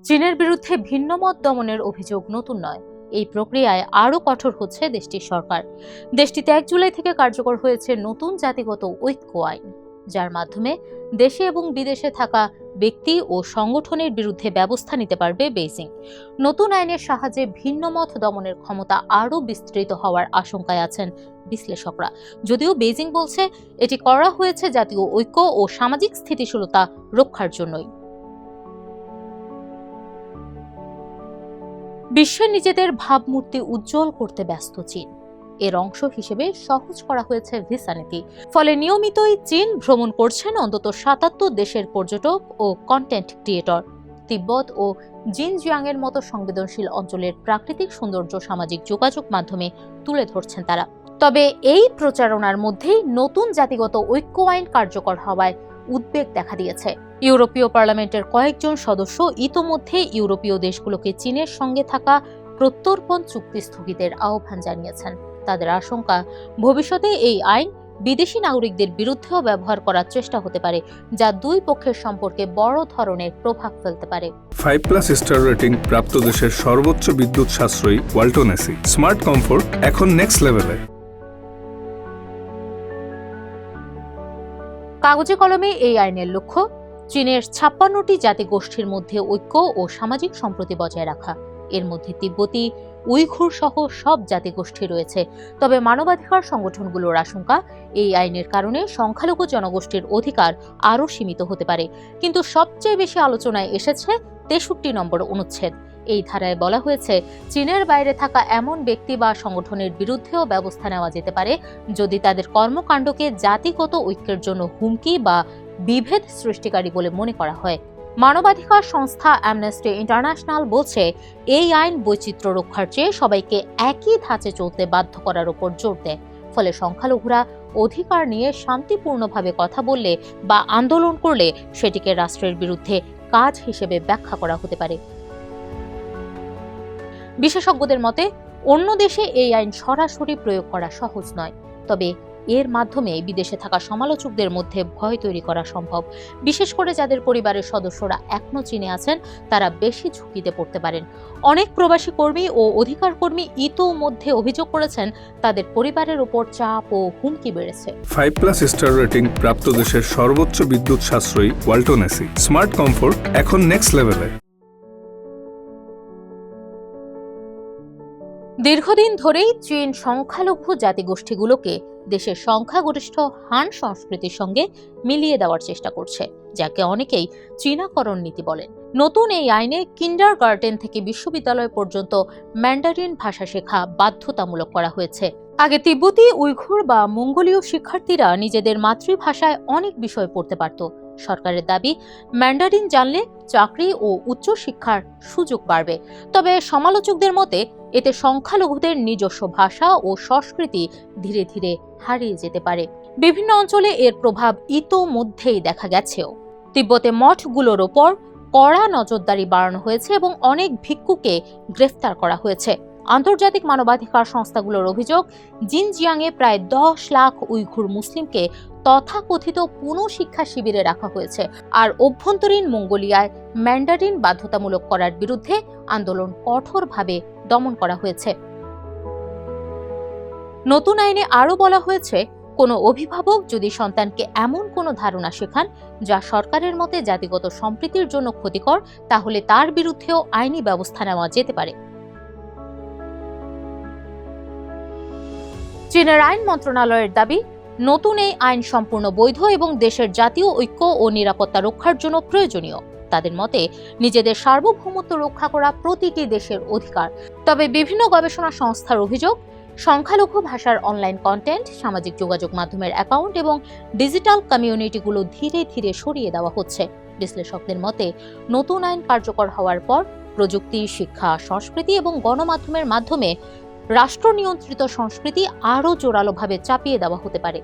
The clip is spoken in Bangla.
চীনের বিরুদ্ধে ভিন্নমত দমনের অভিযোগ নতুন নয়। এই প্রক্রিয়ায় আরও কঠোর হচ্ছে দেশটির সরকার। দেশটিতে 1 জুলাই থেকে কার্যকর হয়েছে নতুন জাতিগত ঐক্য আইন, যার মাধ্যমে দেশে এবং বিদেশে থাকা ব্যক্তি ও সংগঠনের বিরুদ্ধে ব্যবস্থা নিতে পারবে বেইজিং। নতুন আইনের সাহায্যে ভিন্নমত দমনের ক্ষমতা আরও বিস্তৃত হওয়ার আশঙ্কায় আছেন বিশ্লেষকরা। যদিও বেইজিং বলছে এটি করা হয়েছে জাতীয় ঐক্য ও সামাজিক স্থিতিশীলতা রক্ষার জন্যই। বিশ্বে নিজেদের ভাবমূর্তি উজ্জ্বল করতে ব্যস্ত চীন। এর অংশ হিসেবে সহজ করা হয়েছে ভিসা নীতি। ফলে নিয়মিতই চীন ভ্রমণ করছেন অন্তত 77 দেশের পর্যটক ও কন্টেন্ট ক্রিয়েটর। তিব্বত ও জিনজিয়াং এর মতো সংবেদনশীল অঞ্চলের প্রাকৃতিক সৌন্দর্য সামাজিক যোগাযোগ মাধ্যমে তুলে ধরছেন তারা। তবে এই প্রচারণার মধ্যেই নতুন জাতিগত ঐক্য আইন কার্যকর হওয়ায় উদ্বেগ দেখা দিয়েছে। ইউরোপীয় পার্লামেন্টের কয়েকজন সদস্য ইতোমধ্যে ইউরোপীয় দেশগুলোকে চীনের সঙ্গে থাকা প্রত্যর্পণ চুক্তি স্থগিতের আহ্বান জানিয়েছেন। তাদের আশঙ্কা, ভবিষ্যতে এই আইন বিদেশি নাগরিকদের বিরুদ্ধেও ব্যবহার করার চেষ্টা হতে পারে, যা দুই পক্ষের সম্পর্কে বড় ধরনের প্রভাব ফেলতে পারে। 5+ স্টার রেটিং প্রাপ্ত দেশের সর্বোচ্চ বিদ্যুৎ সাশ্রয়ী ওয়ালটন এসি স্মার্ট কমফোর্ট এখন নেক্সট লেভেলে। কাগজে কলমে এই আইনের লক্ষ্য চীনের 56টি জাতিগোষ্ঠীর মধ্যে ঐক্য ও সামাজিক সম্প্রীতি বজায় রাখা। এর মধ্যে তিব্বতী, উইঘুর সহ সব জাতিগোষ্ঠী রয়েছে। তবে মানবাধিকার সংগঠনগুলোর আশঙ্কা, এই আইনের কারণে সংখ্যালঘু জনগোষ্ঠীর অধিকার আরও সীমিত হতে পারে। কিন্তু সবচেয়ে বেশি আলোচনায় এসেছে 63 নম্বর অনুচ্ছেদ। এই ধারায় বলা হয়েছে, চীনের বাইরে থাকা এমন ব্যক্তি বা সংগঠনের বিরুদ্ধেও ব্যবস্থা নেওয়া যেতে পারে যদি তাদের কর্মকাণ্ডকে জাতিগত ঐক্যের জন্য হুমকি বা বিভেদ সৃষ্টিকারী বলে মনে করা হয়। মানবাধিকার সংস্থা অ্যামনেস্টি ইন্টারন্যাশনাল বলছে, এই আইন বৈচিত্র্য রক্ষার চেয়ে সবাইকে একই ধাঁচে চলতে বাধ্য করার উপর জোর দেয়। ফলে সংখ্যালঘুরা অধিকার নিয়ে শান্তিপূর্ণভাবে কথা বললে বা আন্দোলন করলে সেটিকে রাষ্ট্রের বিরুদ্ধে কাজ হিসেবে ব্যাখ্যা করা হতে পারে। বিশেষজ্ঞদের মতে, অন্য দেশে এই আইন সরাসরি প্রয়োগ করা সহজ নয়। তবে এর মাধ্যমে বিদেশে থাকা সমালোচকদের মধ্যে ভয় তৈরি করা সম্ভব। বিশেষ করে যাদের পরিবারের সদস্যরা এখনো চীনে আছেন, তারা বেশি ঝুঁকিতে পড়তে পারেন। অনেক প্রবাসী কর্মী ও অধিকার কর্মী ইতোমধ্যে অভিযোগ করেছেন তাদের পরিবারের উপর চাপ ও হুমকি বেড়েছে। 5+ স্টার রেটিং প্রাপ্ত দেশের সর্বোচ্চ বিদ্যুৎ সাশ্রয়ী ওয়ালটন এসি স্মার্ট কমফোর্ট এখন নেক্সট লেভেলে। দীর্ঘদিন ধরেই চীন সংখ্যালঘু জাতিগোষ্ঠীগুলোকে দেশের সংখ্যাগরিষ্ঠ হান সংস্কৃতির সঙ্গে মিলিয়ে দেওয়ার চেষ্টা করছে, যাকে অনেকেই চীনাকরণ নীতি বলেন। নতুন এই আইনে কিন্ডারগার্টেন থেকে বিশ্ববিদ্যালয় পর্যন্ত ম্যান্ডারিন ভাষা শেখা বাধ্যতামূলক করা হয়েছে। আগে তিব্বতী, উইঘুর বা মঙ্গোলীয় শিক্ষার্থীরা নিজেদের মাতৃভাষায় অনেক বিষয় পড়তে পারত। সরকারের দাবি, ম্যান্ডারিন জানলে চাকরি ও উচ্চশিক্ষার সুযোগ বাড়বে। তবে সমালোচকদের মতে এতে সংখ্যালঘুদের নিজস্ব ভাষা ও সংস্কৃতি ধীরে ধীরে হারিয়ে যেতে পারে। বিভিন্ন অঞ্চলে এর প্রভাব ইতোমধ্যেই দেখা গেছেও। তিব্বতে মঠগুলোর ওপর কড়া নজরদারি বাড়ানো হয়েছে এবং অনেক ভিক্ষুকে গ্রেফতার করা হয়েছে। আন্তর্জাতিক মানবাধিকার সংস্থাগুলোর অভিযোগ, জিনজিয়াংয়ে প্রায় 10 লাখ উইঘুর মুসলিমকে তথাকথিত পুনঃশিক্ষা শিবিরে রাখা হয়েছে। আর অভ্যন্তরীণ মঙ্গোলিয়ায় ম্যান্ডারিন বাধ্যতামূলক করার বিরুদ্ধে আন্দোলন কঠোরভাবে দমন করা হয়েছে। নতুন আইনে আরও বলা হয়েছে, কোনো অভিভাবক যদি সন্তানকে এমন কোনো ধারণা শেখান যা সরকারের মতে জাতিগত সম্প্রীতির জন্য ক্ষতিকর, তাহলে তার বিরুদ্ধেও আইনি ব্যবস্থা নেওয়া যেতে পারে। চীনের আইন মন্ত্রণালয়ের দাবি, নতুন এই আইন সম্পূর্ণ বৈধ এবং দেশের জাতীয় ঐক্য ও নিরাপত্তা রক্ষার জন্য প্রয়োজনীয়। তাদের মতে, নিজেদের সার্বভৌমত্ব রক্ষা করা প্রতিটি দেশের অধিকার। তবে বিভিন্ন গবেষণা সংস্থার অভিযোগ, সংখ্যালঘু ভাষার অনলাইন কন্টেন্ট, সামাজিক যোগাযোগ মাধ্যমের অ্যাকাউন্ট এবং ডিজিটাল কমিউনিটিগুলো ধীরে ধীরে সরিয়ে দেওয়া হচ্ছে। বিশ্লেষকদের মতে, নতুন আইন কার্যকর হওয়ার পর প্রযুক্তি, শিক্ষা, সংস্কৃতি এবং গণমাধ্যমের মাধ্যমে রাষ্ট্র নিয়ন্ত্রিত সংস্কৃতি আরও জোরালোভাবে চাপিয়ে দেওয়া হতে পারে।